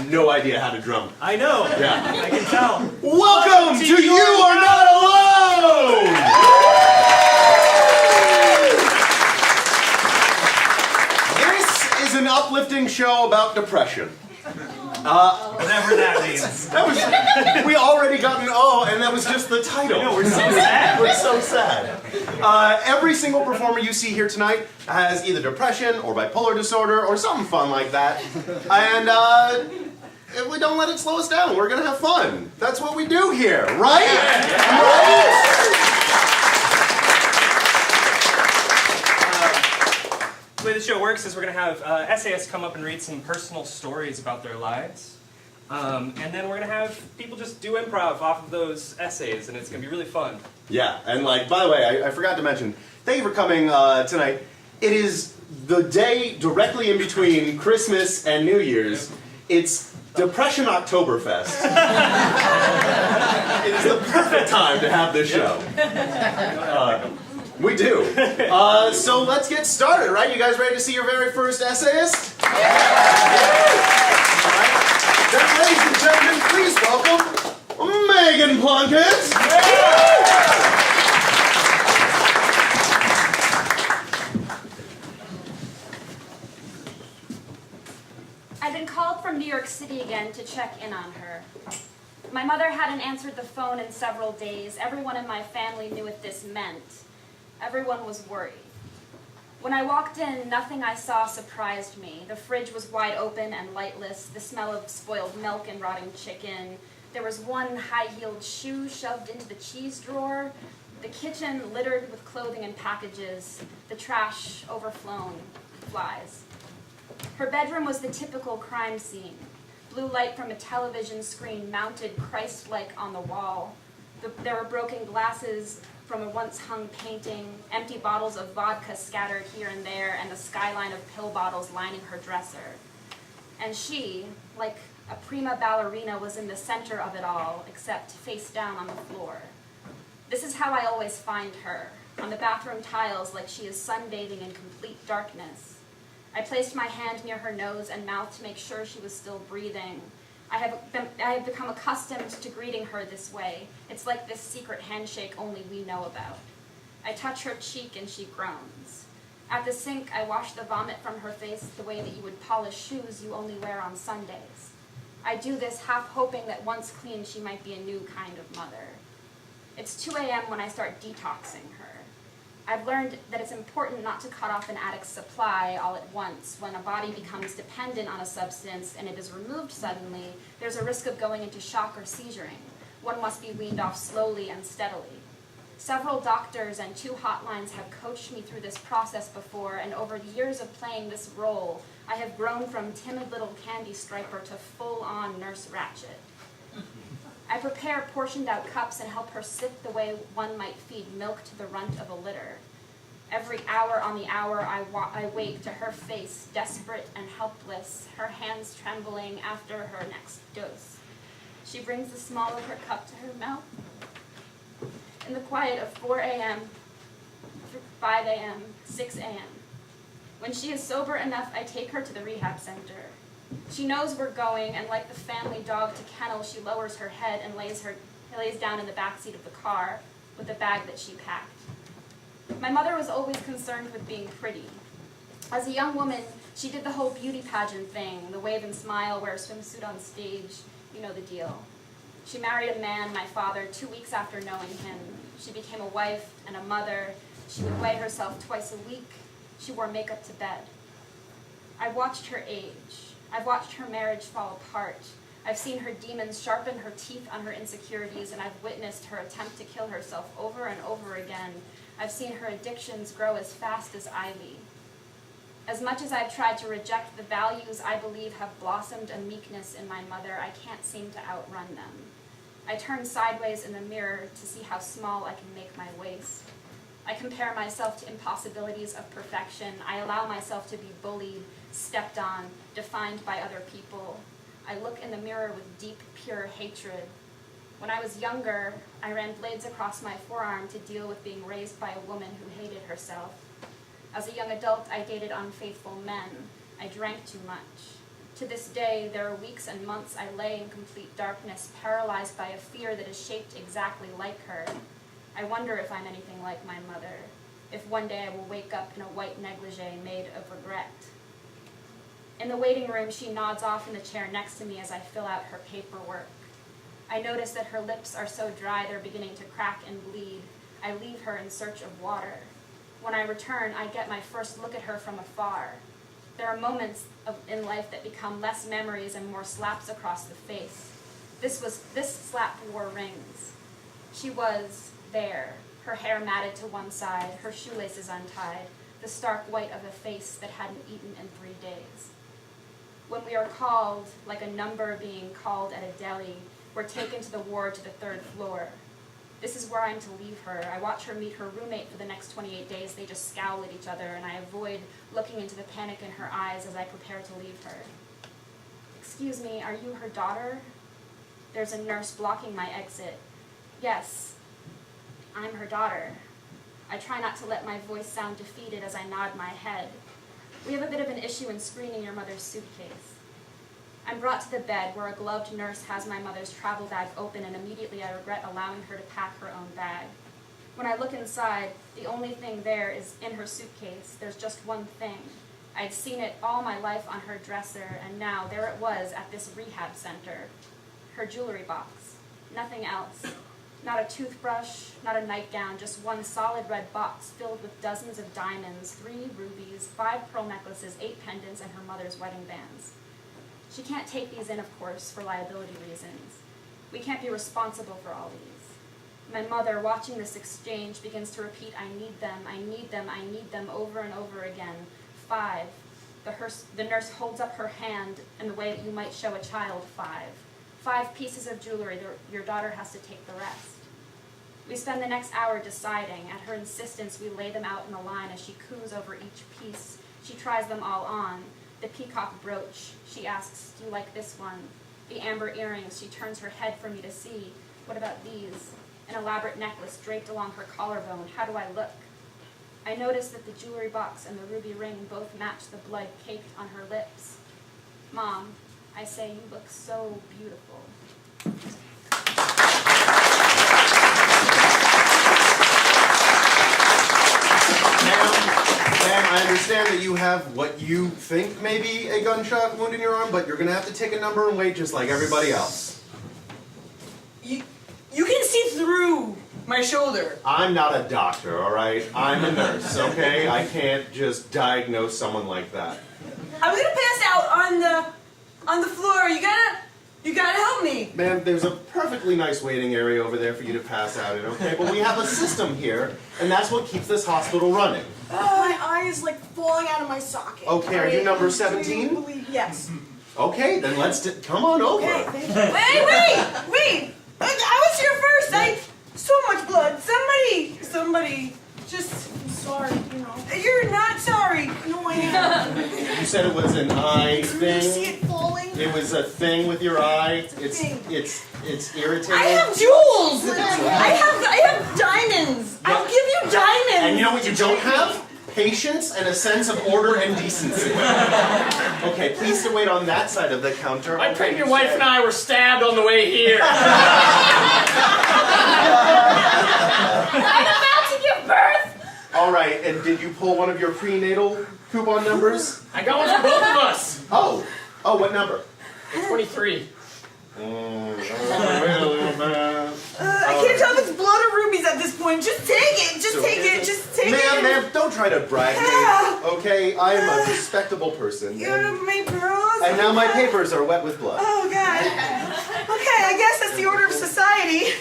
No idea how to drum. I know. Yeah. I can tell. Welcome to You Are Not Alone! This is an uplifting show about depression. Whatever that means. We already got an O, and that was just the title. No, we're so sad. We're so sad. Every single performer you see here tonight has either depression or bipolar disorder or something fun like that. And if we don't let it slow us down, we're gonna have fun. That's what we do here, right? Yeah. Right? The way the show works is we're going to have essayists come up and read some personal stories about their lives. And then we're going to have people just do improv off of those essays, and it's going to be really fun. Yeah, and like, by the way, I forgot to mention, thank you for coming tonight. It is the day directly in between Christmas and New Year's. It's Depression Oktoberfest. It is the perfect time to have this show. We do. So let's get started, right? You guys ready to see your very first essayist? All right. Then, ladies and gentlemen, please welcome Megan Plunkett. I've been called from New York City again to check in on her. My mother hadn't answered the phone in several days. Everyone in my family knew what this meant. Everyone was worried. When I walked in, nothing I saw surprised me. The fridge was wide open and lightless, the smell of spoiled milk and rotting chicken. There was one high-heeled shoe shoved into the cheese drawer. The kitchen littered with clothing and packages. The trash overflown with flies. Her bedroom was the typical crime scene. Blue light from a television screen mounted Christ-like on the wall. There were broken glasses from a once-hung painting, empty bottles of vodka scattered here and there, and the skyline of pill bottles lining her dresser. And she, like a prima ballerina, was in the center of it all, except face down on the floor. This is how I always find her, on the bathroom tiles like she is sunbathing in complete darkness. I placed my hand near her nose and mouth to make sure she was still breathing. I have become accustomed to greeting her this way. It's like this secret handshake only we know about. I touch her cheek and she groans. At the sink, I wash the vomit from her face the way that you would polish shoes you only wear on Sundays. I do this half hoping that once clean she might be a new kind of mother. It's 2 a.m. when I start detoxing her. I've learned that it's important not to cut off an addict's supply all at once. When a body becomes dependent on a substance and it is removed suddenly, there's a risk of going into shock or seizuring. One must be weaned off slowly and steadily. Several doctors and 2 hotlines have coached me through this process before, and over the years of playing this role, I have grown from timid little candy striper to full-on Nurse Ratched. I prepare portioned-out cups and help her sip the way one might feed milk to the runt of a litter. Every hour on the hour, I wake to her face, desperate and helpless, her hands trembling after her next dose. She brings the small of her cup to her mouth. In the quiet of 4 a.m., 5 a.m., 6 a.m. When she is sober enough, I take her to the rehab center. She knows we're going, and like the family dog to kennel, she lowers her head and lays down in the backseat of the car with the bag that she packed. My mother was always concerned with being pretty. As a young woman, she did the whole beauty pageant thing, the wave and smile, wear a swimsuit on stage, you know the deal. She married a man, my father, 2 weeks after knowing him. She became a wife and a mother. She would weigh herself twice a week. She wore makeup to bed. I watched her age. I've watched her marriage fall apart. I've seen her demons sharpen her teeth on her insecurities, and I've witnessed her attempt to kill herself over and over again. I've seen her addictions grow as fast as ivy. As much as I've tried to reject the values I believe have blossomed a meekness in my mother, I can't seem to outrun them. I turn sideways in the mirror to see how small I can make my waist. I compare myself to impossibilities of perfection. I allow myself to be bullied, stepped on, defined by other people. I look in the mirror with deep, pure hatred. When I was younger, I ran blades across my forearm to deal with being raised by a woman who hated herself. As a young adult, I dated unfaithful men. I drank too much. To this day, there are weeks and months I lay in complete darkness, paralyzed by a fear that is shaped exactly like her. I wonder if I'm anything like my mother, if one day I will wake up in a white negligee made of regret. In the waiting room, she nods off in the chair next to me as I fill out her paperwork. I notice that her lips are so dry they're beginning to crack and bleed. I leave her in search of water. When I return, I get my first look at her from afar. There are moments in life that become less memories and more slaps across the face. This slap wore rings. She was there, her hair matted to one side, her shoelaces untied, the stark white of a face that hadn't eaten in 3 days. When we are called, like a number being called at a deli, we're taken to the ward to the 3rd floor. This is where I'm to leave her. I watch her meet her roommate for the next 28 days. They just scowl at each other, and I avoid looking into the panic in her eyes as I prepare to leave her. Excuse me, are you her daughter? There's a nurse blocking my exit. Yes, I'm her daughter. I try not to let my voice sound defeated as I nod my head. We have a bit of an issue in screening your mother's suitcase. I'm brought to the bed where a gloved nurse has my mother's travel bag open, and immediately I regret allowing her to pack her own bag. When I look inside, the only thing there is in her suitcase. There's just one thing. I'd seen it all my life on her dresser, and now there it was at this rehab center. Her jewelry box. Nothing else. Not a toothbrush, not a nightgown, just one solid red box filled with dozens of diamonds, 3 rubies, 5 pearl necklaces, 8 pendants, and her mother's wedding bands. She can't take these in, of course, for liability reasons. We can't be responsible for all these. My mother, watching this exchange, begins to repeat, I need them, I need them, I need them, over and over again. 5. The nurse holds up her hand in the way that you might show a child 5. 5 pieces of jewelry, your daughter has to take the rest. We spend the next hour deciding. At her insistence, we lay them out in a line as she coos over each piece. She tries them all on. The peacock brooch, she asks, do you like this one? The amber earrings, she turns her head for me to see. What about these? An elaborate necklace draped along her collarbone. How do I look? I notice that the jewelry box and the ruby ring both match the blood caked on her lips. Mom, I say, you look so beautiful. Ma'am, I understand that you have what you think may be a gunshot wound in your arm, but you're going to have to take a number and wait just like everybody else. You can see through my shoulder. I'm not a doctor, all right? I'm a nurse, okay? I can't just diagnose someone like that. I'm gonna pass out on the floor. You gotta help me. Ma'am, there's a perfectly nice waiting area over there for you to pass out in, okay? But we have a system here, and that's what keeps this hospital running. My eye is like falling out of my socket. Okay, are you number 17? Yes. Okay, then come on over. Okay, thank you. Wait! I was here first. So much blood. Somebody, just. I'm sorry, you know. You're not sorry. No, I am. You said it was an eye You see thing. it falling? It was a thing with your eye. It's a thing. It's irritating. I have jewels. I have diamonds. I'll give you diamonds. And you know what you don't have? Patience and a sense of order and decency. Okay, please to wait on that side of the counter. My pregnant wife and I were stabbed on the way here. I'm about to give birth! All right, and did you pull one of your prenatal coupon numbers? I got one for both of us. Oh, what number? 23. I can't tell if it's blood or rubies at this point. Just take it. Just take it. Ma'am, don't try to bribe me, okay? I'm a respectable person. You have my pearls? And now my papers are wet with blood. Oh, God. Okay, I guess that's the order of society.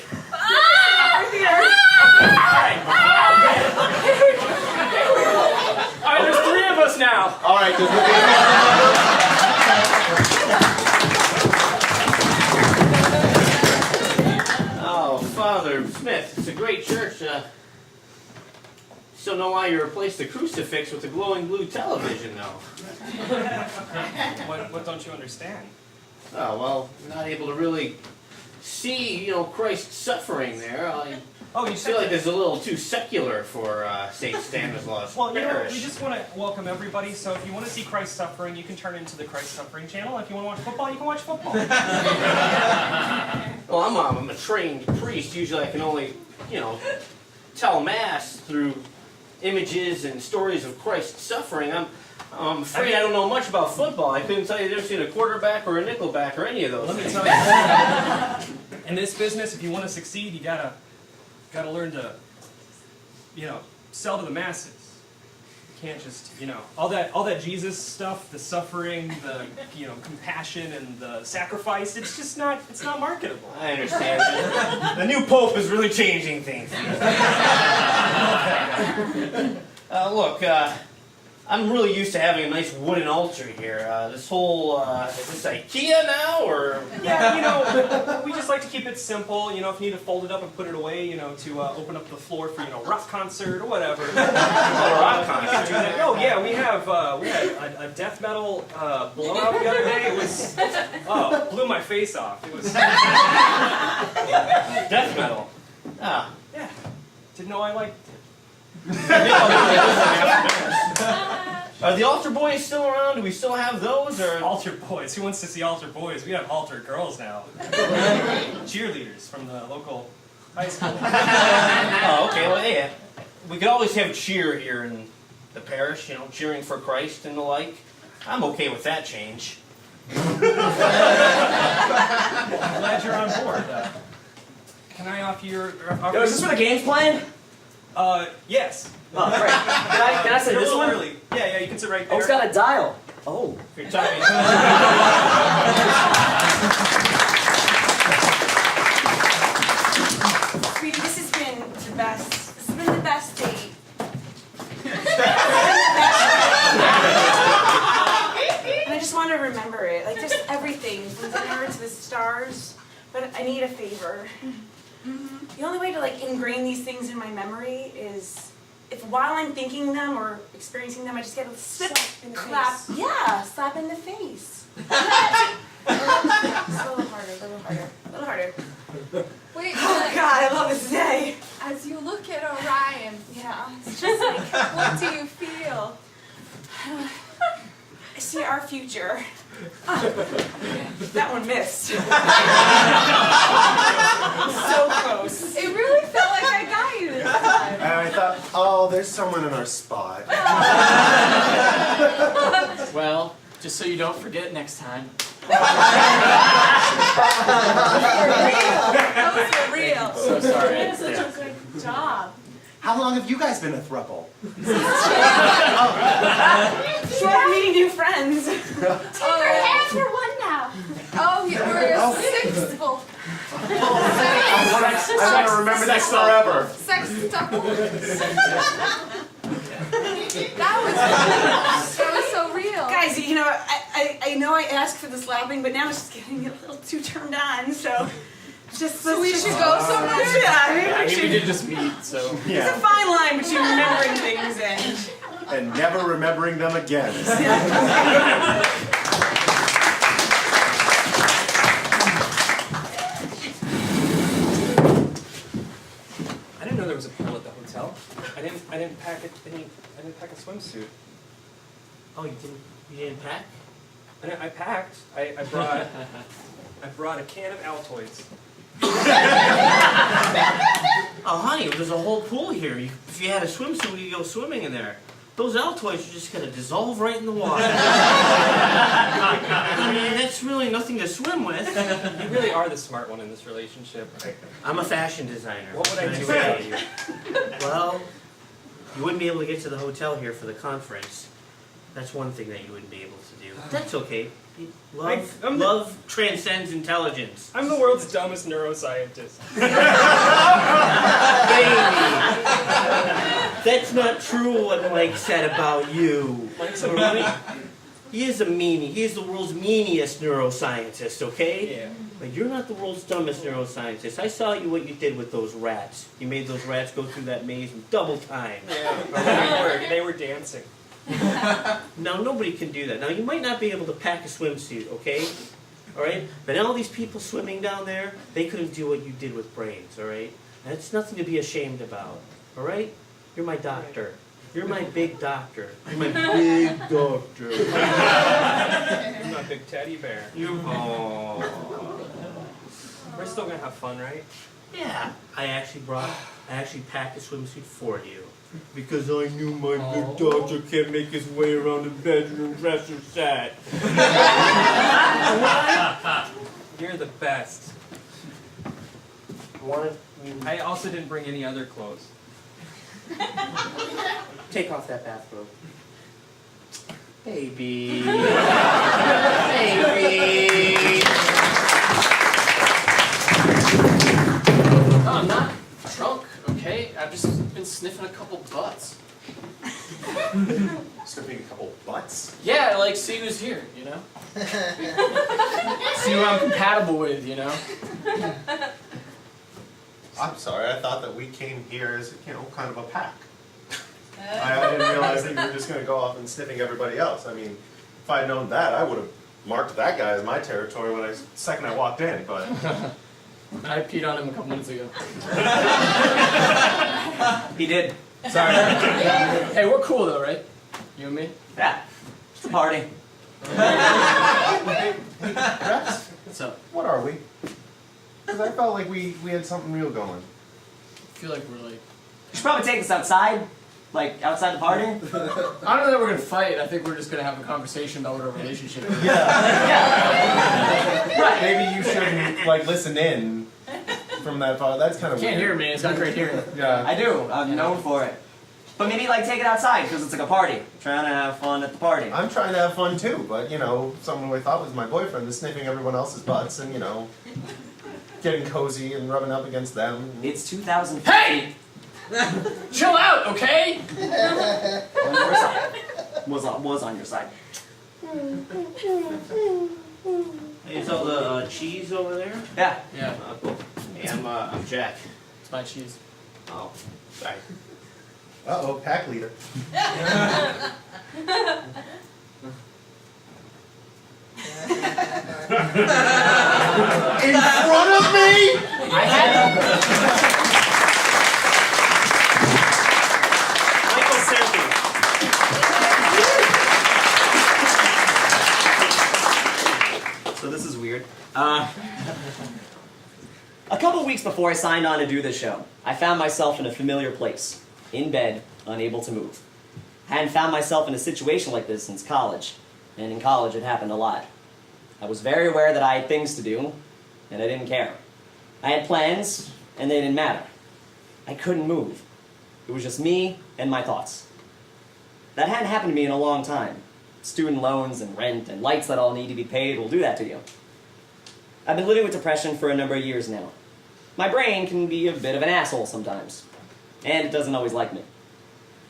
Alright, there's 3 of us now. All right, Oh, Father Smith, it's a great church. don't know why you replaced the crucifix with a glowing blue television, though. What don't you understand? Oh, well, not able to really see, Christ's suffering there. I Oh, you feel like it's a little too secular for St. Stanislaus Well, we Parish. just want to welcome everybody. So if you want to see Christ suffering, you can turn into the Christ suffering channel. If you want to watch football, you can watch football. Well, I'm a trained priest. Usually I can only, tell Mass through images and stories of Christ's suffering. I'm afraid I don't know much about football. I couldn't tell you the difference between a quarterback or a nickelback or any of those Let me things. tell you, in this business, if you want to succeed, you gotta learn to, sell to the masses. You can't just, all that Jesus stuff, the suffering, the, compassion and the sacrifice. It's not marketable. I understand. The new Pope is really changing things. Look, I'm really used to having a nice wooden altar here. This whole, is this IKEA now, or? Yeah, we just like to keep it simple. If you need to fold it up and put it away, to open up the floor for, rock concert or whatever. Rock You can do that. Oh yeah, we had a death metal blowout the other day. It was, blew my face off. It was Death metal. Ah. yeah. Didn't know I liked it. Are the altar boys still around? Do we still have those, or? Altar boys. Who wants to see altar boys? We have altar girls now. Cheerleaders from the local high school. Oh, okay. Well, yeah. We could always have cheer here in the parish, cheering for Christ and the like. I'm okay with that change. I'm glad you're on board. Can I offer your? Yo, is this where the game's playing? Yes. Oh, great. Can I sit You're a this little one? early. Yeah, you can sit right Oh, there. it's got a dial. Oh. If you're talking. Sweetie, this has been the best. This has been the best date. And I just want to remember it. Like, just everything. From dinner to the stars. But I need a favor. The only way to, ingrain these things in my memory is if while I'm thinking them or experiencing them, I just get a slip, Slap in the clap. face. Yeah, slap in the face. Just a little harder, a little harder, a little harder. Wait, Oh God, I love this day. as you look at Orion, Yeah, it's just like, what do you feel? I see our future. That one missed. So close. It really felt like I got you this time. And I thought, oh, there's someone in our spot. Well, just so you don't forget next time. Those were real. So sorry. You did such a good job. How long have you guys been a throuple? Short meeting new friends. Take our hands, we're one now. Oh, we're a sixthful. I want to remember this forever. Sextuple. That was so real. Guys, I know I asked for the slapping, but now it's just getting a little too turned on, so So we should go somewhere? Yeah, maybe I we mean, we should. did just meet, so. There's a fine line between remembering things And never remembering them again. I didn't know there was a pool at the hotel. I didn't pack a swimsuit. Oh, you didn't pack? I packed. I brought a can of Altoids. Oh, honey, there's a whole pool here. If you had a swimsuit, we could go swimming in there. Those Altoids are just gonna dissolve right in the water. I mean, that's really nothing to swim with. You really are the smart one in this relationship. I'm a fashion designer. What would I do say? without you? Well, you wouldn't be able to get to the hotel here for the conference. That's one thing that you wouldn't be able to do. That's okay. Love transcends intelligence. I'm the world's dumbest neuroscientist. Baby, that's not true what Mike said about you. Mike's a movie. He is a meanie. He is the world's meaniest neuroscientist, okay? Yeah. But you're not the world's dumbest neuroscientist. I saw what you did with those rats. You made those rats go through that maze in double time. Yeah, they were dancing. Now, nobody can do that. Now, you might not be able to pack a swimsuit, okay? All right? But all these people swimming down there, they couldn't do what you did with brains, all right? That's nothing to be ashamed about, all right? You're my doctor. You're my big doctor. You're my big doctor. I'm not a big teddy bear. Oh. We're still gonna have fun, right? Yeah. I actually packed a swimsuit for you. Because I knew my big doctor can't make his way around the bedroom dresser set. You're the best. I also didn't bring any other clothes. Take off that bathrobe. Baby. Baby. No, I'm not drunk, okay? I've just been sniffing a couple butts. Sniffing a couple butts. Yeah, like, see who's here, you know? See who I'm compatible with, you know? I'm sorry, I thought that we came here as, kind of a pack. I didn't realize that you were just going to go off and sniffing everybody else. I mean, if I had known that, I would have marked that guy as my territory when second I walked in, but... I peed on him a couple minutes ago. He did. Sorry. Hey, we're cool though, right? You and me? Yeah. It's a party. Rex, What's up? what are we? Because I felt like we had something real going. I feel like we're like... You should probably take us outside. Like, outside the party. I don't know that we're gonna fight. I think we're just gonna have a conversation about what our relationship is. Yeah. Right. Maybe you shouldn't, listen in from that far. That's kind of Can't weird. hear me. It's not great hearing. Yeah. I do. I'm known for it. But maybe, take it outside, because it's like a party. Trying to have fun at the party. I'm trying to have fun too, but, someone who I thought was my boyfriend is sniffing everyone else's butts and, getting cozy and rubbing up against them. It's 2000. Hey! Chill out, okay? On your side. Was on your side. Hey, is all the cheese over there? Yeah. Yeah, Cool. Hey, I'm Jack. it's my cheese. Oh, sorry. Uh-oh, pack leader. In front of me? I had Michael Serpi. So this is weird. A couple weeks before I signed on to do this show, I found myself in a familiar place. In bed, unable to move. I hadn't found myself in a situation like this since college. And in college, it happened a lot. I was very aware that I had things to do, and I didn't care. I had plans, and they didn't matter. I couldn't move. It was just me and my thoughts. That hadn't happened to me in a long time. Student loans and rent and lights that all need to be paid will do that to you. I've been living with depression for a number of years now. My brain can be a bit of an asshole sometimes, and it doesn't always like me.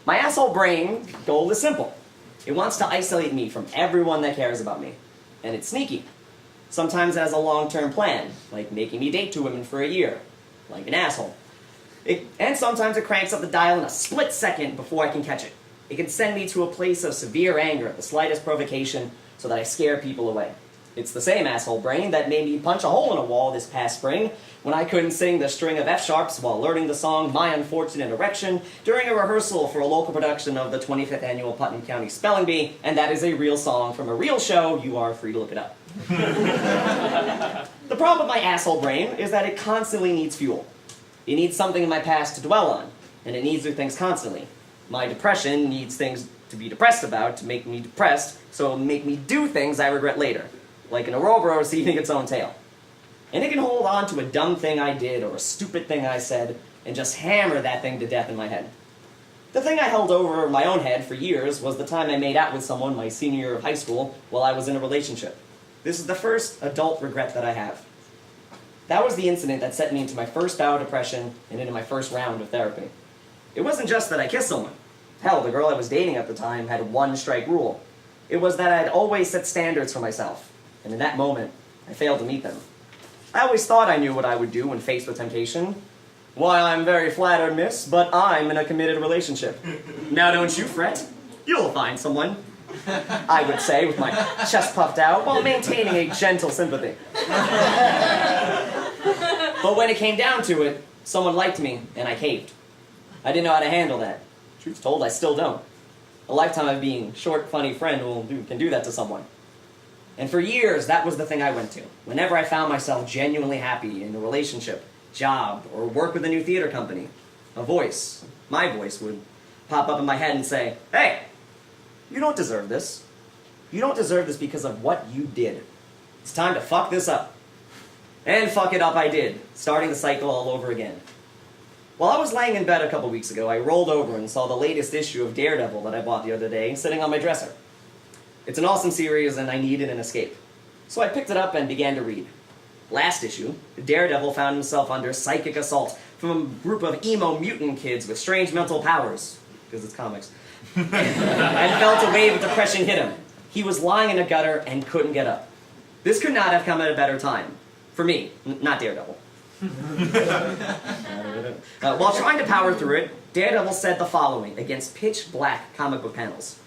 My asshole brain goal is simple. It wants to isolate me from everyone that cares about me. And it's sneaky. Sometimes it has a long-term plan, like making me date two women for a year, like an asshole. And sometimes it cranks up the dial in a split second before I can catch it. It can send me to a place of severe anger at the slightest provocation so that I scare people away. It's the same asshole brain that made me punch a hole in a wall this past spring when I couldn't sing the string of F-sharps while learning the song My Unfortunate Erection during a rehearsal for a local production of the 25th Annual Putnam County Spelling Bee, and that is a real song from a real show. You are free to look it up. The problem with my asshole brain is that it constantly needs fuel. It needs something in my past to dwell on, and it needs new things constantly. My depression needs things to be depressed about to make me depressed, so it'll make me do things I regret later, like an Ouroboros receiving its own tail. And it can hold on to a dumb thing I did or a stupid thing I said and just hammer that thing to death in my head. The thing I held over my own head for years was the time I made out with someone my senior year of high school while I was in a relationship. This is the first adult regret that I have. That was the incident that set me into my first bout of depression and into my first round of therapy. It wasn't just that I kissed someone. Hell, the girl I was dating at the time had a one-strike rule. It was that I'd always set standards for myself, and in that moment, I failed to meet them. I always thought I knew what I would do when faced with temptation. Why, I'm very flattered, miss, but I'm in a committed relationship. Now don't you fret. You'll find someone, I would say, with my chest puffed out, while maintaining a gentle sympathy. But when it came down to it, someone liked me, and I caved. I didn't know how to handle that. Truth told, I still don't. A lifetime of being short, funny friend can do that to someone. And for years, that was the thing I went to. Whenever I found myself genuinely happy in a relationship, job, or work with a new theater company, a voice, my voice, would pop up in my head and say, "Hey, you don't deserve this. You don't deserve this because of what you did. It's time to fuck this up." And fuck it up I did, starting the cycle all over again. While I was laying in bed a couple weeks ago, I rolled over and saw the latest issue of Daredevil that I bought the other day sitting on my dresser. It's an awesome series and I needed an escape. So I picked it up and began to read. Last issue, Daredevil found himself under psychic assault from a group of emo mutant kids with strange mental powers, because it's comics, and felt a wave of depression hit him. He was lying in a gutter and couldn't get up. This could not have come at a better time. For me, not Daredevil. While trying to power through it, Daredevil said the following against pitch black comic book panels.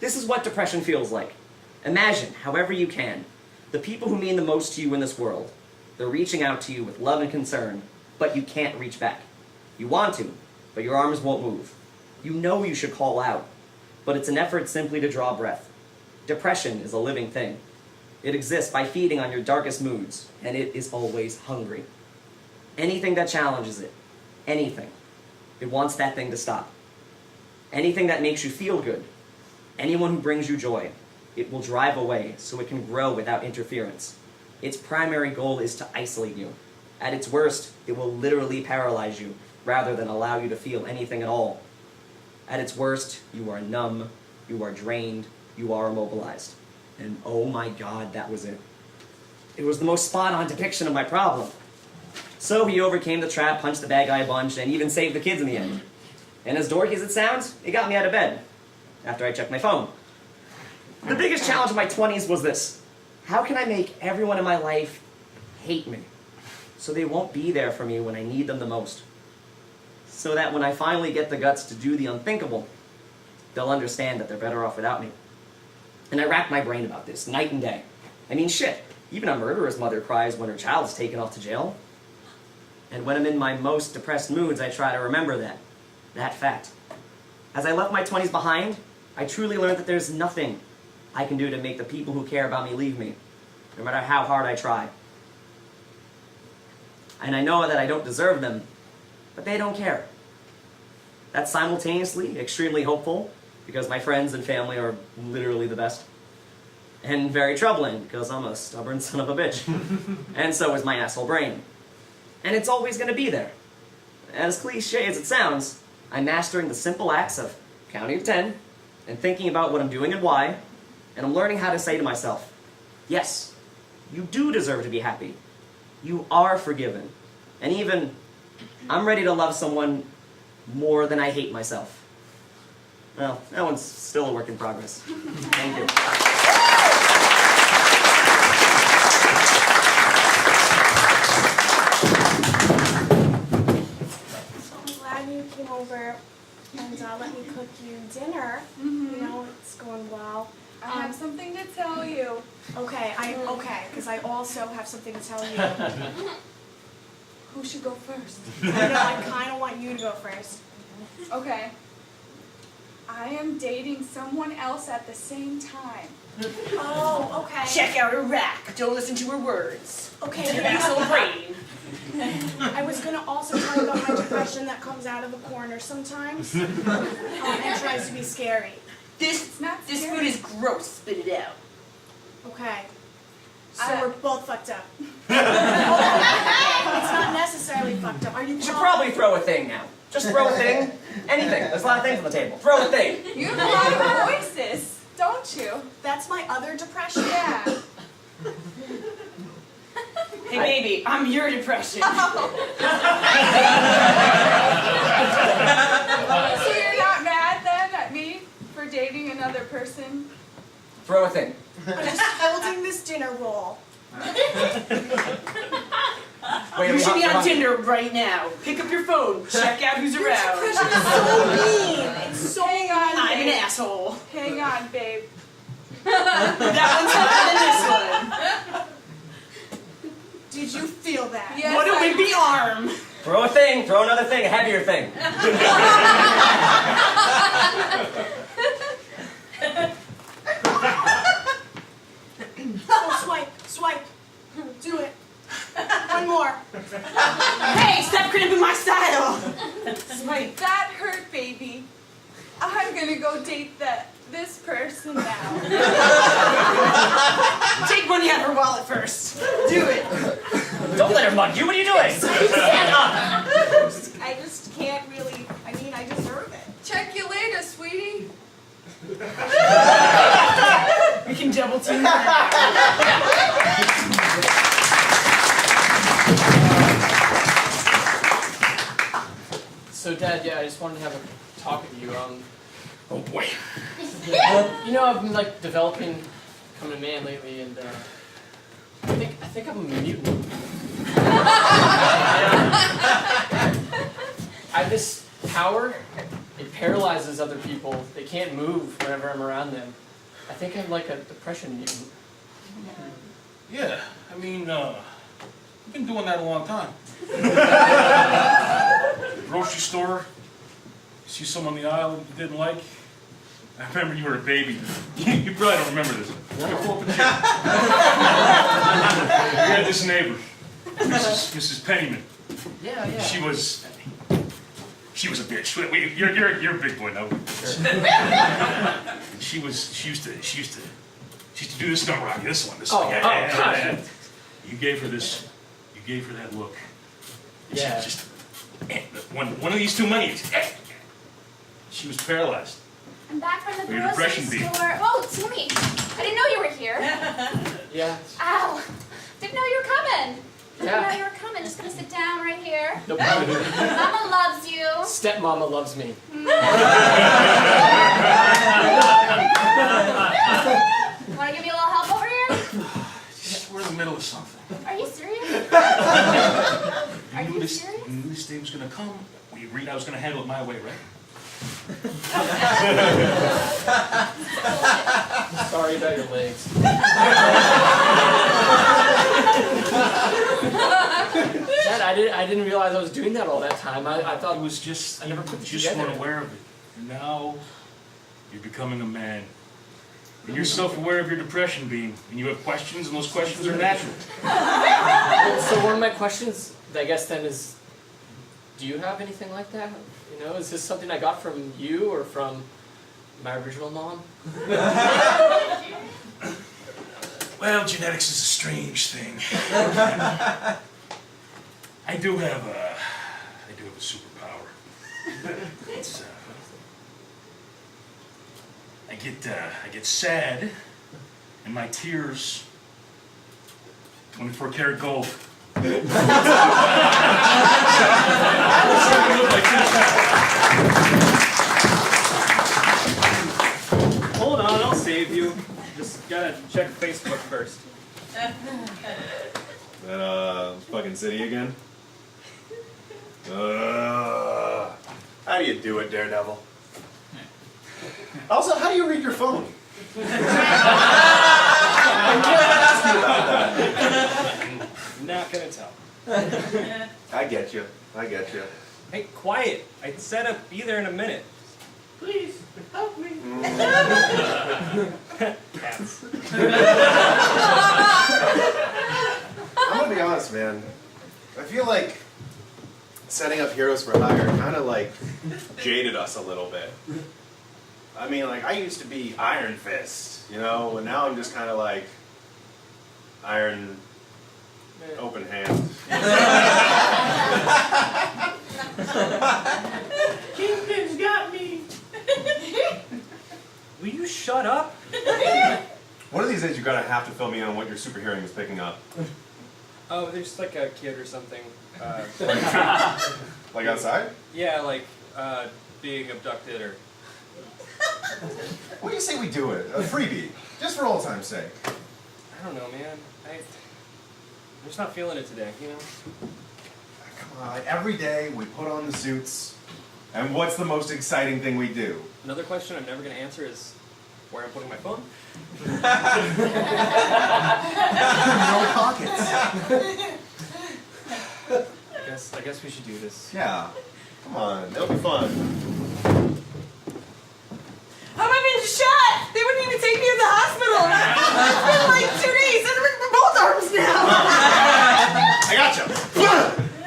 This is what depression feels like. Imagine, however you can, the people who mean the most to you in this world. They're reaching out to you with love and concern, but you can't reach back. You want to, but your arms won't move. You know you should call out, but it's an effort simply to draw breath. Depression is a living thing. It exists by feeding on your darkest moods, and it is always hungry. Anything that challenges it, anything, it wants that thing to stop. Anything that makes you feel good, anyone who brings you joy, it will drive away so it can grow without interference. Its primary goal is to isolate you. At its worst, it will literally paralyze you rather than allow you to feel anything at all. At its worst, you are numb, you are drained, you are immobilized. And oh my God, that was it. It was the most spot-on depiction of my problem. So he overcame the trap, punched the bad guy a bunch, and even saved the kids in the end. And as dorky as it sounds, it got me out of bed after I checked my phone. The biggest challenge of my 20s was this. How can I make everyone in my life hate me so they won't be there for me when I need them the most? So that when I finally get the guts to do the unthinkable, they'll understand that they're better off without me. And I racked my brain about this night and day. I mean, shit, even a murderer's mother cries when her child is taken off to jail. And when I'm in my most depressed moods, I try to remember that fact. As I left my 20s behind, I truly learned that there's nothing I can do to make the people who care about me leave me, no matter how hard I try. And I know that I don't deserve them, but they don't care. That's simultaneously extremely hopeful, because my friends and family are literally the best. And very troubling, because I'm a stubborn son of a bitch. And so is my asshole brain. And it's always going to be there. As cliche as it sounds, I'm mastering the simple acts of counting to 10, and thinking about what I'm doing and why, and I'm learning how to say to myself, yes, you do deserve to be happy. You are forgiven. And even, I'm ready to love someone more than I hate myself. Well, that one's still a work in progress. Thank you. I'm glad you came over and let me cook you dinner. You know, it's going well. I have something to tell you. Okay, because I also have something to tell you. Who should go first? I know, I kind of want you to go first. Okay. I am dating someone else at the same time. Oh, okay. Check out her rack. Don't listen to her words. Okay, Your asshole brain. I was going to also tell you about my depression that comes out of the corner sometimes. And tries to be scary. This not this scary. food is gross. Spit it out. Okay. So I- we're both fucked up. It's not necessarily fucked up. Are you You should probably throw a thing now. Just throw a thing. Anything. There's a lot of things on the table. Throw a thing. You have a lot of voices, don't you? That's my other depression. Yeah. Hey baby, I'm your depression. So you're not mad then at me for dating another person? Throw a thing. I'm just holding this dinner roll. Wait, You we should be have- on Tinder right now. Pick up your phone. Check out who's Your around. depression is so mean. It's so Hang on, I'm an babe. asshole. Hang on, babe. That one's better than this one. Did you feel that? Yes, What a I- wimpy arm. Throw a thing, throw another thing, a heavier thing. Oh, swipe. Do it. One more. Hey, stop cramping my style. Swipe. That hurt, baby. I'm gonna go date this person now. Take money out of her wallet first. Do it. Don't let her mug you, what are you doing? Stand up! I just can't really, I deserve it. Check you later, sweetie. We can double team her. So, Dad, yeah, I just wanted to have a talk with you. Oh boy. You know, I've been like developing, becoming a man lately, and I think I'm a mutant. I have this power. It paralyzes other people. They can't move whenever I'm around them. I think I'm like a depression mutant. Yeah, I mean, you've been doing that a long time. Grocery store, see someone on the aisle you didn't like. I remember you were a baby. You probably don't remember this. Here, pull up a chair. We had this neighbor, Mrs. Pennyman. Yeah, yeah. She was a bitch. You're a big boy now. She used to do this stuff, Rocky. This one. God. You gave her that look. Yeah. She just one of these too many. She was paralyzed. I'm back from the Your grocery depression beat. store. Oh, Timmy, I didn't know you were here. Yeah. Ow, didn't know you were coming. Didn't know Yeah. you were coming. Just gonna sit down right here. No problem. Mama loves you. Stepmama loves me. Wanna give me a little help over here? We're in the middle of something. Are you serious? Are you serious? You knew this day was gonna come. We agreed I was gonna handle it my way, right? Sorry about your legs. Dad, I didn't realize I was doing that all that time. I thought It was just I never put this just together. weren't aware of it. Now you're becoming a man. And you're self-aware of your depression being, and you have questions, and those questions are natural. So one of my questions, I guess then is, do you have anything like that? You know, is this something I got from you or from my original mom? Well, genetics is a strange thing. I do have a superpower. It's I get sad, and my tears, 24 karat gold. Hold on, I'll save you. Just gotta check Facebook first. That fucking city again? How do you do it, Daredevil? Also, how do you read your phone? Not gonna tell. I get you. Hey, quiet. I said I'd be there in a minute. Please, help me. Cats. I'm gonna be honest, man. I feel like setting up Heroes for Hire kind of like jaded us a little bit. I mean, like, I used to be Iron Fist, you know, and now I'm just kind of like Iron Open Hand. Kingpin's got me. Will you shut up? One of these days, you're gonna have to fill me in on what your super hearing is picking up. Oh, there's like a kid or something. Like outside? Yeah, like being abducted or. What do you say we do it? A freebie, just for old time's sake. I don't know, man. I'm just not feeling it today, you know? Come on, every day we put on the suits, and what's the most exciting thing we do? Another question I'm never going to answer is where I'm putting my phone. No pockets. I guess we should do this. Yeah, come on, it'll be fun. How am I being shot? They wouldn't even take me to the hospital. It's been like 2 days and I'm in both arms now. I gotcha.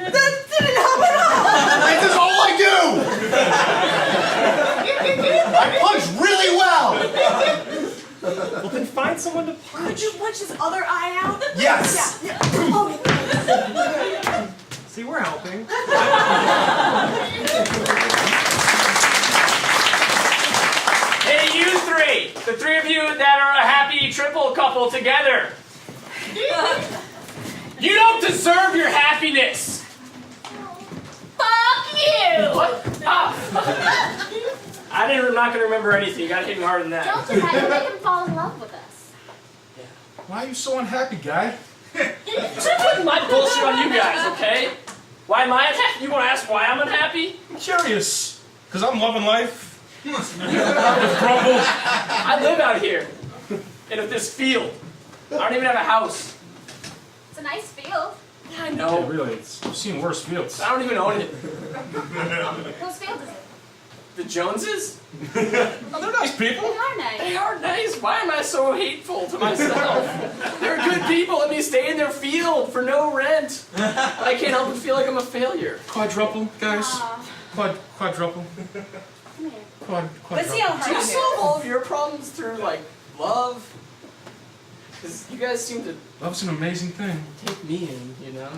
That didn't help at all. This is all I do. I punch really well. Well, then find someone to punch. Could you punch his other eye out? Yes. Yeah. Oh. See, we're helping. Hey, you three! The three of you that are a happy triple couple together. You don't deserve your happiness! Fuck you! What? Ah. I'm not going to remember anything. You got to hit me harder than that. Don't do that. You'll make him fall in love with us. Why are you so unhappy, guy? Stop putting my bullshit on you guys, okay? Why am I unhappy? You want to ask why I'm unhappy? I'm curious. Because I'm loving life. Crumble. I live out here. In this field. I don't even have a house. It's a nice field. Yeah, I Yeah, know. really, I've seen worse fields. I don't even own it. Whose field is it? The Joneses? Oh, they're nice people. They are nice. They are nice. Why am I so hateful to myself? They're good people. Let me stay in their field for no rent. I can't help but feel like I'm a failure. Quadruple, guys. Aw, Quadruple. come here. Let's see how Do hard you you solve all of your problems through, like, love? Because you guys seem to Love's an amazing thing. take me in, you know?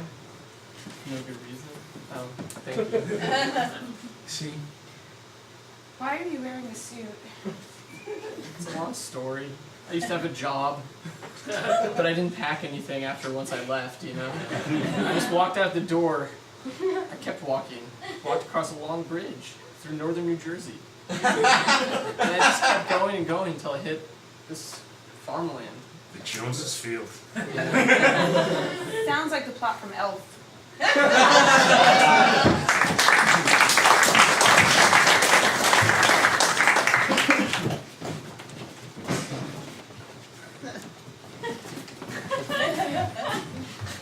No good reason. Oh, thank you. See? Why are you wearing a suit? It's a long story. I used to have a job, but I didn't pack anything after once I left, you know? I just walked out the door. I kept walking. Walked across a long bridge through northern New Jersey. And I just kept going and going until I hit this farmland. The Joneses field. Sounds like the plot from Elf.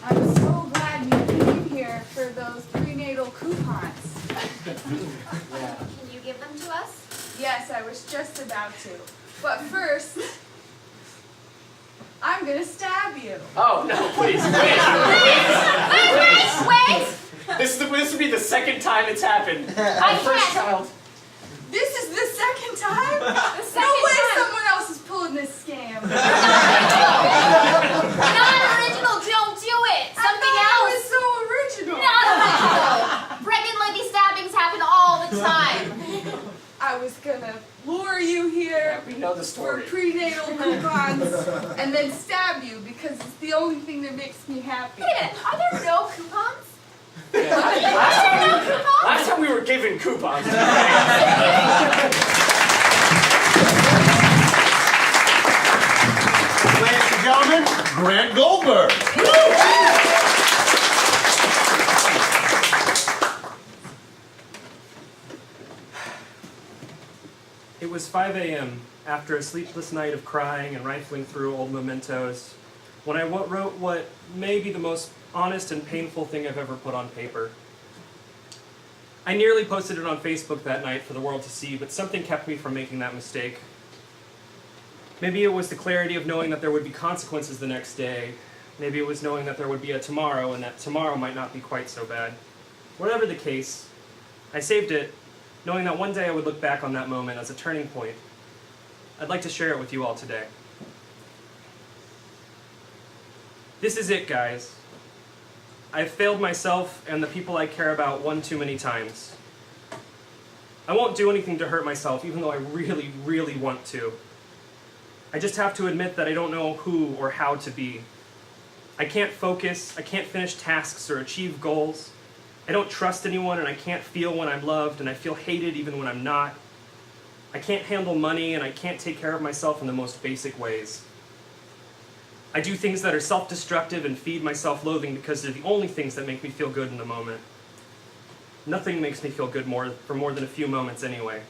I'm so glad you came here for those prenatal coupons. Can you give them to us? Yes, I was just about to. But first, I'm gonna stab you. Oh, no, please, Wait! This would be the second time it's happened. I First can't. child. This is the second time? The second No way time. someone else is pulling this scam. Not original, don't do it! Something I thought else! it was so original. Not original! Pregnant lady stabbings happen all the time. I was gonna lure you here We know the for story. prenatal coupons and then stab you because it's the only thing that makes me happy. Wait a minute, are there no coupons? Last time we were given coupons. Ladies and gentlemen, Grant Goldberg. It was 5 a.m. after a sleepless night of crying and rifling through old mementos when I wrote what may be the most honest and painful thing I've ever put on paper. I nearly posted it on Facebook that night for the world to see, but something kept me from making that mistake. Maybe it was the clarity of knowing that there would be consequences the next day. Maybe it was knowing that there would be a tomorrow and that tomorrow might not be quite so bad. Whatever the case, I saved it, knowing that one day I would look back on that moment as a turning point. I'd like to share it with you all today. This is it, guys. I've failed myself and the people I care about one too many times. I won't do anything to hurt myself, even though I really, really want to. I just have to admit that I don't know who or how to be. I can't focus, I can't finish tasks or achieve goals. I don't trust anyone and I can't feel when I'm loved and I feel hated even when I'm not. I can't handle money, and I can't take care of myself in the most basic ways. I do things that are self-destructive and feed my self-loathing because they're the only things that make me feel good in the moment. Nothing makes me feel good for more than a few moments anyway.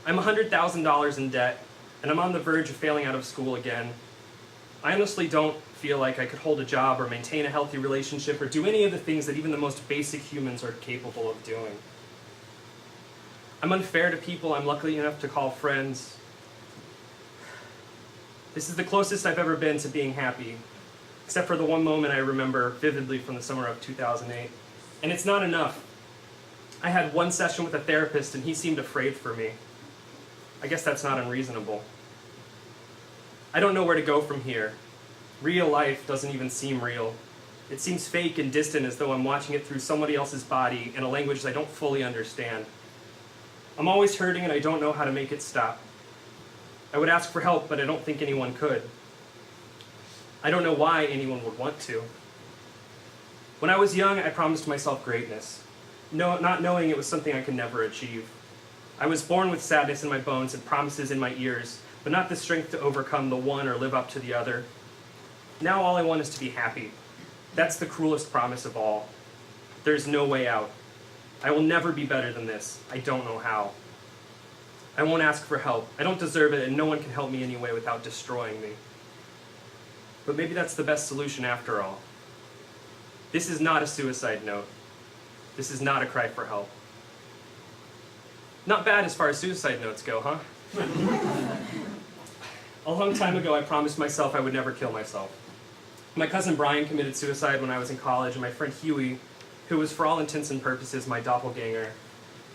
I'm $100,000 in debt, and I'm on the verge of failing out of school again. I honestly don't feel like I could hold a job or maintain a healthy relationship or do any of the things that even the most basic humans are capable of doing. I'm unfair to people I'm lucky enough to call friends. This is the closest I've ever been to being happy, except for the one moment I remember vividly from the summer of 2008. And it's not enough. I had one session with a therapist and he seemed afraid for me. I guess that's not unreasonable. I don't know where to go from here. Real life doesn't even seem real. It seems fake and distant, as though I'm watching it through somebody else's body in a language that I don't fully understand. I'm always hurting and I don't know how to make it stop. I would ask for help, but I don't think anyone could. I don't know why anyone would want to. When I was young, I promised myself greatness, not knowing it was something I could never achieve. I was born with sadness in my bones and promises in my ears, but not the strength to overcome the one or live up to the other. Now all I want is to be happy. That's the cruelest promise of all. There's no way out. I will never be better than this. I don't know how. I won't ask for help. I don't deserve it, and no one can help me anyway without destroying me. But maybe that's the best solution after all. This is not a suicide note. This is not a cry for help. Not bad as far as suicide notes go, huh? A long time ago, I promised myself I would never kill myself. My cousin Brian committed suicide when I was in college, and my friend Huey, who was for all intents and purposes my doppelganger,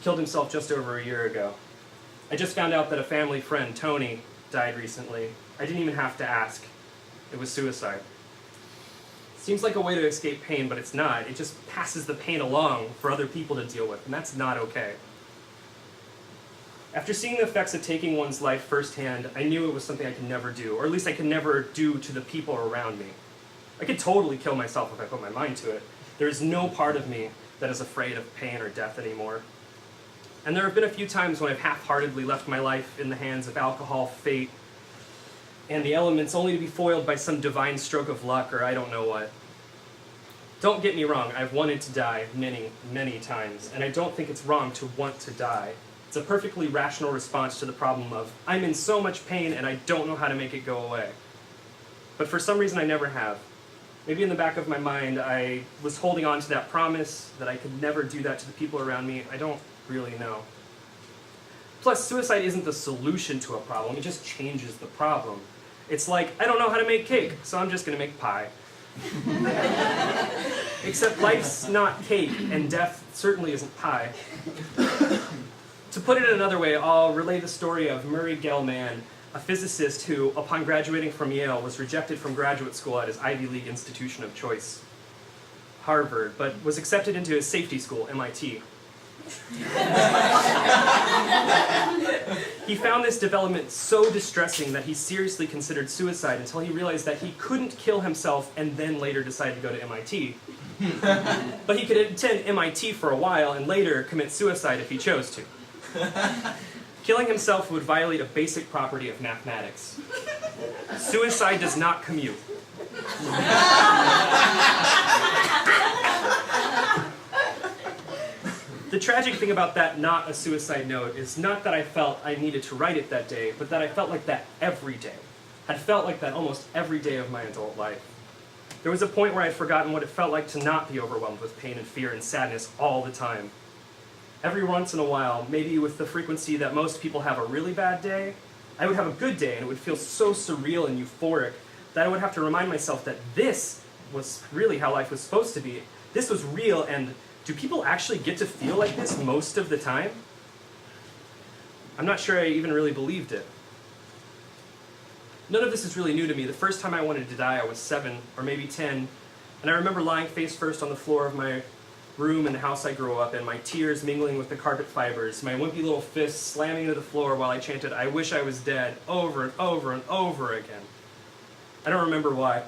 killed himself just over a year ago. I just found out that a family friend, Tony, died recently. I didn't even have to ask. It was suicide. Seems like a way to escape pain, but it's not. It just passes the pain along for other people to deal with, and that's not okay. After seeing the effects of taking one's life firsthand, I knew it was something I could never do, or at least I could never do to the people around me. I could totally kill myself if I put my mind to it. There is no part of me that is afraid of pain or death anymore. And there have been a few times when I've half-heartedly left my life in the hands of alcohol, fate, and the elements, only to be foiled by some divine stroke of luck or I don't know what. Don't get me wrong, I've wanted to die many, many times, and I don't think it's wrong to want to die. It's a perfectly rational response to the problem of, I'm in so much pain and I don't know how to make it go away. But for some reason I never have. Maybe in the back of my mind I was holding on to that promise that I could never do that to the people around me. I don't really know. Plus, suicide isn't the solution to a problem, it just changes the problem. It's like, I don't know how to make cake, so I'm just gonna make pie. Except life's not cake, and death certainly isn't pie. To put it another way, I'll relay the story of Murray Gell-Mann, a physicist who, upon graduating from Yale, was rejected from graduate school at his Ivy League institution of choice, Harvard, but was accepted into his safety school, MIT. He found this development so distressing that he seriously considered suicide until he realized that he couldn't kill himself and then later decide to go to MIT. But he could attend MIT for a while and later commit suicide if he chose to. Killing himself would violate a basic property of mathematics. Suicide does not commute. The tragic thing about that not a suicide note is not that I felt I needed to write it that day, but that I felt like that every day. I'd felt like that almost every day of my adult life. There was a point where I'd forgotten what it felt like to not be overwhelmed with pain and fear and sadness all the time. Every once in a while, maybe with the frequency that most people have a really bad day, I would have a good day and it would feel so surreal and euphoric that I would have to remind myself that this was really how life was supposed to be. This was real, and do people actually get to feel like this most of the time? I'm not sure I even really believed it. None of this is really new to me. The first time I wanted to die, I was 7 or maybe 10, and I remember lying face first on the floor of my room in the house I grew up in, my tears mingling with the carpet fibers, my wimpy little fists slamming into the floor while I chanted, "I wish I was dead," over and over and over again. I don't remember why.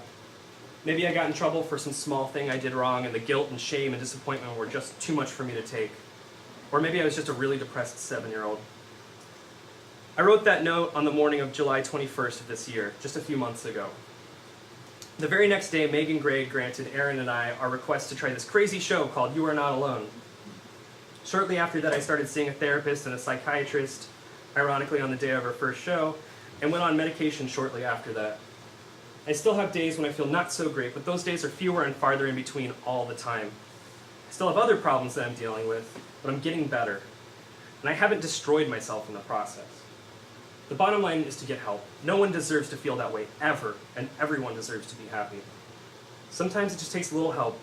Maybe I got in trouble for some small thing I did wrong, and the guilt and shame and disappointment were just too much for me to take. Or maybe I was just a really depressed 7-year-old. I wrote that note on the morning of July 21st of this year, just a few months ago. The very next day, Megan Gray granted Aaron and I our request to try this crazy show called You Are Not Alone. Shortly after that, I started seeing a therapist and a psychiatrist, ironically on the day of our first show, and went on medication shortly after that. I still have days when I feel not so great, but those days are fewer and farther in between all the time. I still have other problems that I'm dealing with, but I'm getting better. And I haven't destroyed myself in the process. The bottom line is to get help. No one deserves to feel that way, ever, and everyone deserves to be happy. Sometimes it just takes a little help.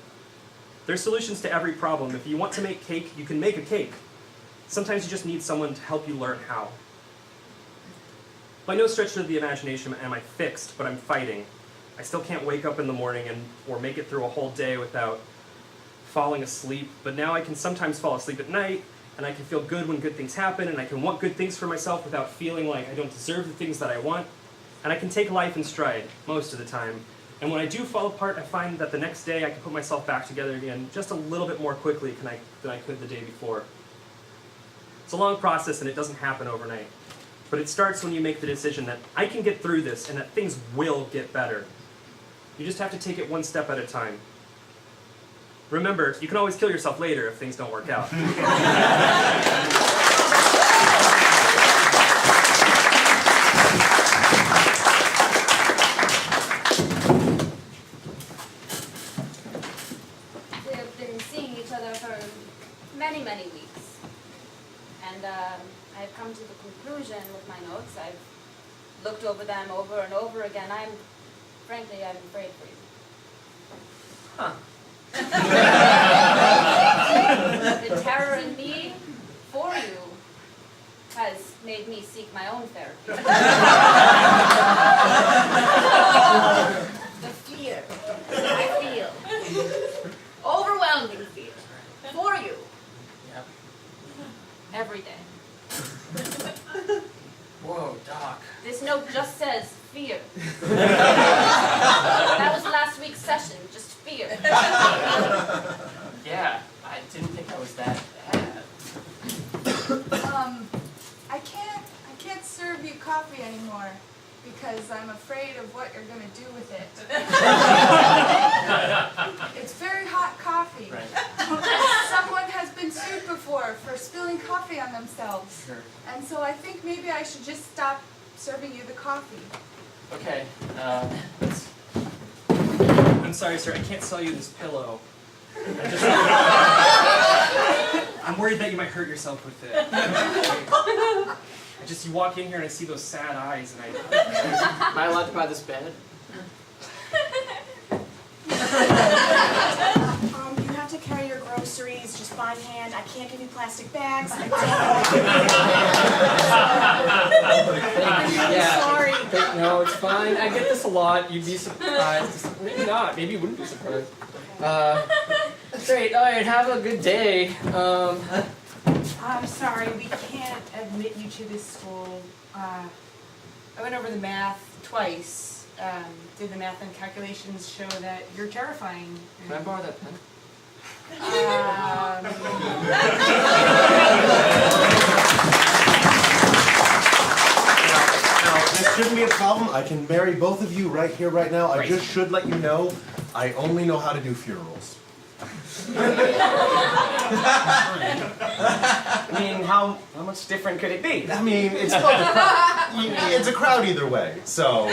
There's solutions to every problem. If you want to make cake, you can make a cake. Sometimes you just need someone to help you learn how. By no stretch of the imagination am I fixed, but I'm fighting. I still can't wake up in the morning or make it through a whole day without falling asleep, but now I can sometimes fall asleep at night, and I can feel good when good things happen, and I can want good things for myself without feeling like I don't deserve the things that I want, and I can take life in stride most of the time. And when I do fall apart, I find that the next day I can put myself back together again just a little bit more quickly than I could the day before. It's a long process and it doesn't happen overnight. But it starts when you make the decision that I can get through this and that things will get better. You just have to take it one step at a time. Remember, you can always kill yourself later if things don't work out. We have been seeing each other for many, many weeks. And I've come to the conclusion with my notes. I've looked over them over and over again. Frankly, I'm afraid for you. Huh. The terror in me for you has made me seek my own therapy. The fear I feel, overwhelming fear for you, every day. Whoa, Doc. This note just says fear. That was last week's session, just fear. Yeah, I didn't think I was that bad. I can't serve you coffee anymore because I'm afraid of what you're gonna do with it. It's very hot coffee. Right. Someone has been sued before for spilling coffee on themselves. Sure. And so I think maybe I should just stop serving you the coffee. Okay, I'm sorry, sir, I can't sell you this pillow. I'm worried that you might hurt yourself with it. You walk in here and I see those sad eyes and am I allowed to buy this bed? You have to carry your groceries just by hand. I can't give you plastic bags. I'm sorry. No, it's fine. I get this a lot. You'd be surprised. Maybe not. Maybe you wouldn't be surprised. Great. All right. Have a good day. I'm sorry, we can't admit you to this school. I went over the math twice. Did the math and calculations show that you're terrifying? Can I borrow that pen? Now, this shouldn't be a problem. I can marry both of you right here, right now. I Right. just should let you know, I only know how to do funerals. I mean, how much different could it be? I mean, it's both a crowd. It's a crowd either way, so.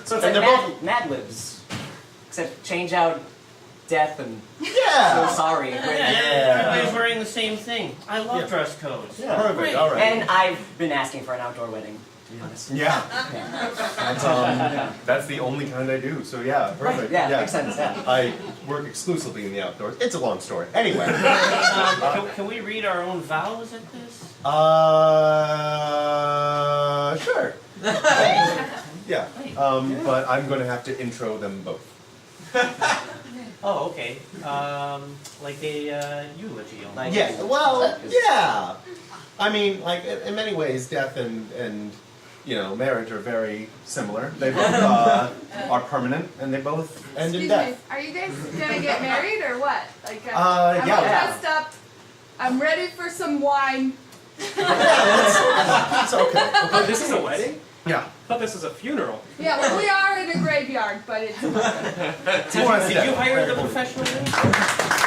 So it's And like they're Mad Libs, except change out death and so Yeah! sorry. Everybody's wearing the same thing. I love dress codes. Yeah, perfect, all right. And I've been asking for an outdoor wedding, to be honest. Yeah. That's the only kind I do, so yeah, perfect. Yeah, makes sense, yeah. I work exclusively in the outdoors. It's a long story. Anyway. Can we read our own vows at this? Sure. Yeah, but I'm going to have to intro them both. Oh, okay. Like a eulogy almost. Like- Yeah, well, yeah. I mean, like, in many ways, death and marriage are very similar. They both are permanent, and they both end in Excuse death. me, are you guys gonna get married or what? Like, I'm yeah. all dressed up. I'm ready for some wine. It's okay. Oh, this is a wedding? Yeah. I thought this was a funeral. Yeah, well, we are in a graveyard, but it's. Did you hire the professional?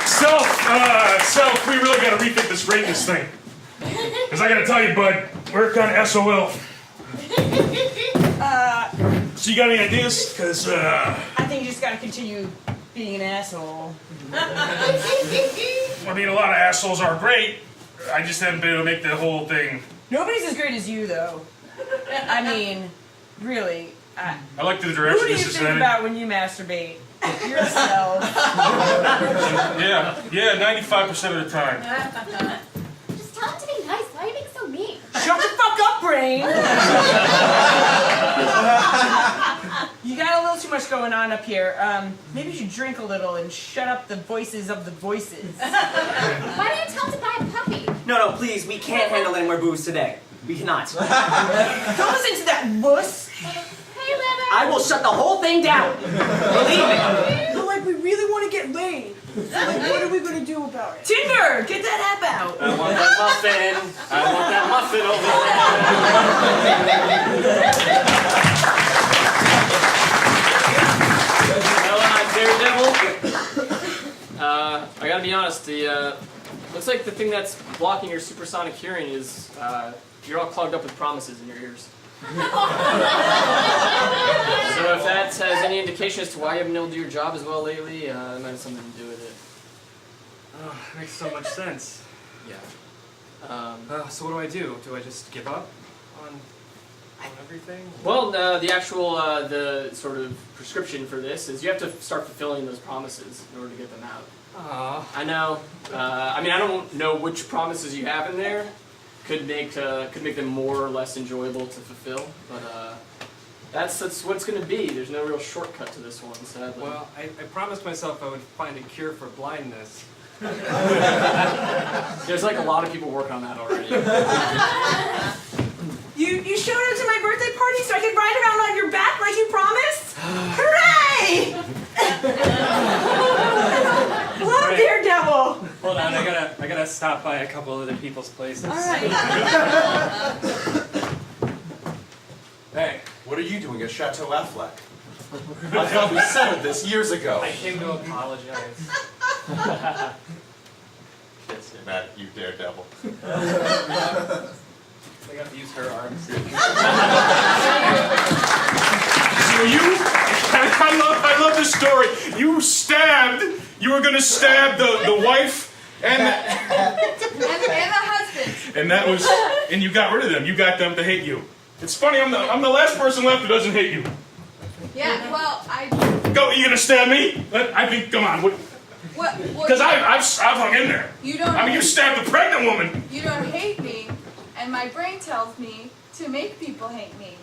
Self, we really gotta rethink this greatness thing. Because I gotta tell you, bud, we're kind of SOL. So you got any ideas? Because, I think you just gotta continue being an asshole. I mean, a lot of assholes are great. I just haven't been able to make the whole thing. Nobody's as great as you, though. I mean, really. I like the Who direction do you this is think headed. about when you masturbate? Yourself. Yeah, 95% of the time. Just tell him to be nice. Why are you being so mean? Shut the fuck up, brain! You got a little too much going on up here. Maybe you should drink a little and shut up the voices of the voices. Why don't you tell him to buy a puppy? No, please, we can't handle any more booze today. We cannot. Don't listen to that wuss. Hey, Liver. I will shut the whole thing down. Believe me. But like, we really want to get laid. Like, what are we gonna do about it? Tinder! Get that app out! I want that muffin. I want that muffin over there. Daredevil. I gotta be honest, looks like the thing that's blocking your supersonic hearing is, you're all clogged up with promises in your ears. So if that has any indication as to why you haven't been able to do your job as well lately, it might have something to do with it. Oh, it makes so much sense. Yeah. So what do I do? Do I just give up on everything? Well, the actual, the sort of prescription for this is you have to start fulfilling those promises in order to get them out. Aw. I know. I mean, I don't know which promises you have in there. Could make them more or less enjoyable to fulfill, but that's what it's going to be. There's no real shortcut to this one, sadly. Well, I promised myself I would find a cure for blindness. There's like a lot of people working on that already. You showed up to my birthday party so I could ride around on your back like you promised? Hooray! Love Daredevil! Hold on, I gotta stop by a couple other people's places. Alright. Hey, what are you doing at Chateau Affleck? I thought we settled this years ago. I came to apologize. Kids get mad at you, Daredevil. I got to use her arms. So I love this story. You were going to stab the wife and And the husband. and that was, and you got rid of them. You got them to hate you. It's funny, I'm the last person left who doesn't hate you. Yeah, well, Go, you gonna stab me? I think, come on, because I've hung in there. You don't. I mean, you stabbed a pregnant woman. You don't hate me, and my brain tells me to make people hate me.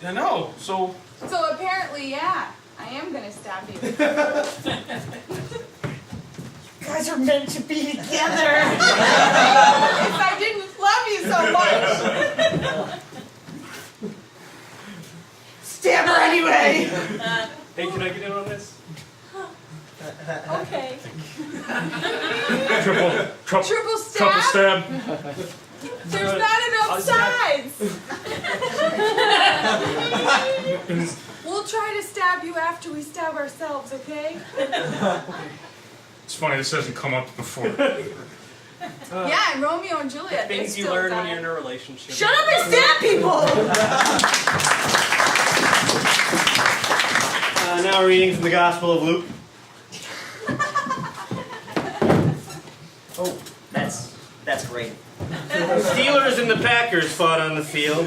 I know. So apparently, yeah, I am gonna stab you. You guys are meant to be together! If I didn't love you so much. Stab her anyway! Hey, can I get in on this? Okay. Triple stab? There's not enough I'll sides. We'll try to stab you after we stab ourselves, okay? it's funny. This hasn't come up before. Yeah, and Romeo and Juliet. they Things you still learn when die. you're in a relationship. Shut up and stab people! Now reading from the Gospel of Luke. Oh, that's great. Steelers and the Packers fought on the field.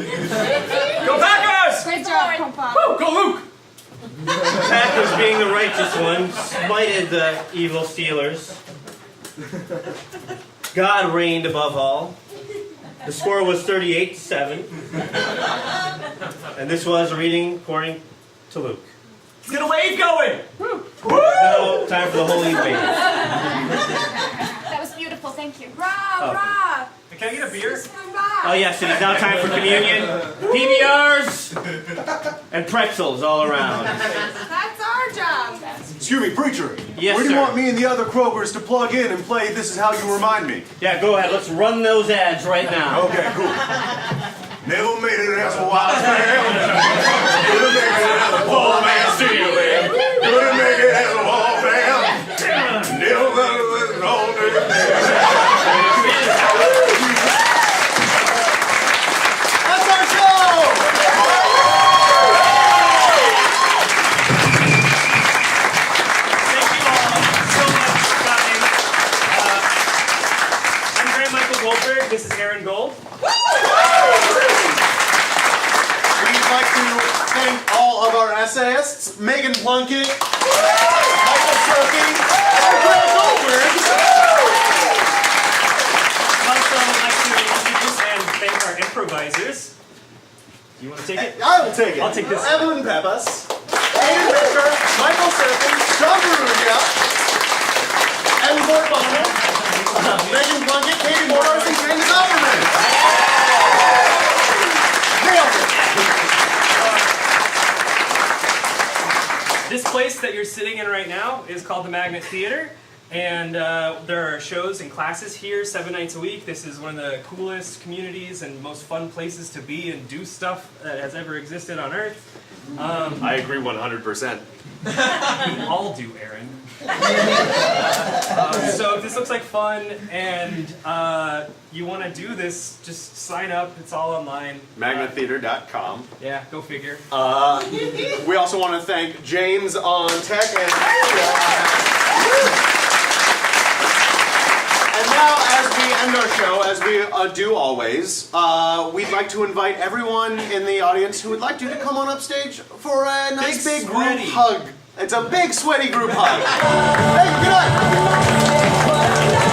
Go Packers! Great job, Papa. Woo, go Luke! The Packers, being the righteous ones, smited the evil Steelers. God reigned above all. The score was 38-7. And this was a reading according to Luke. Let's get a wave going! Now, time for the holy wave. That was beautiful, thank you. Rah, rah. Can I get a beer? Oh yes, it is now time for communion. PBRs and pretzels all around. That's our job. Excuse me, preacher. Yes, Where do you sir. want me and the other Krogers to plug in and play This Is How You Remind Me? Yeah, go ahead. Let's run those ads right now. Okay, cool. Never made it as a wild man. Couldn't make it as a poor man stealing. Couldn't make it as a wild man. Never made it as an old man. That's our show! Thank you all so much for coming. I'm Grant Michael Goldberg. This is Aaron Gold. We'd like to thank all of our essayists, Megan Plunkett, Michael Serpy, and Grant Goldberg. I'd also like to introduce and thank our improvisers. You want to take it? I will take it. I'll take this. Evelyn Peppas, Aiden Baker, Michael Serpy, John Perugia, Evan Bortbonner, Megan Plunkett, Katie Morris, and James Opperman. Nailed it. This place that you're sitting in right now is called the Magnet Theater, and there are shows and classes here 7 nights a week. This is one of the coolest communities and most fun places to be and do stuff that has ever existed on Earth. I agree 100%. We all do, Aaron. So if this looks like fun and you want to do this, just sign up. It's all online. MagnetTheater.com. Yeah, go figure. We also want to thank James on tech and now, as we end our show, as we do always, we'd like to invite everyone in the audience who would like to come on up stage for a nice big group sweaty. hug. It's a big sweaty group hug. Hey, good night.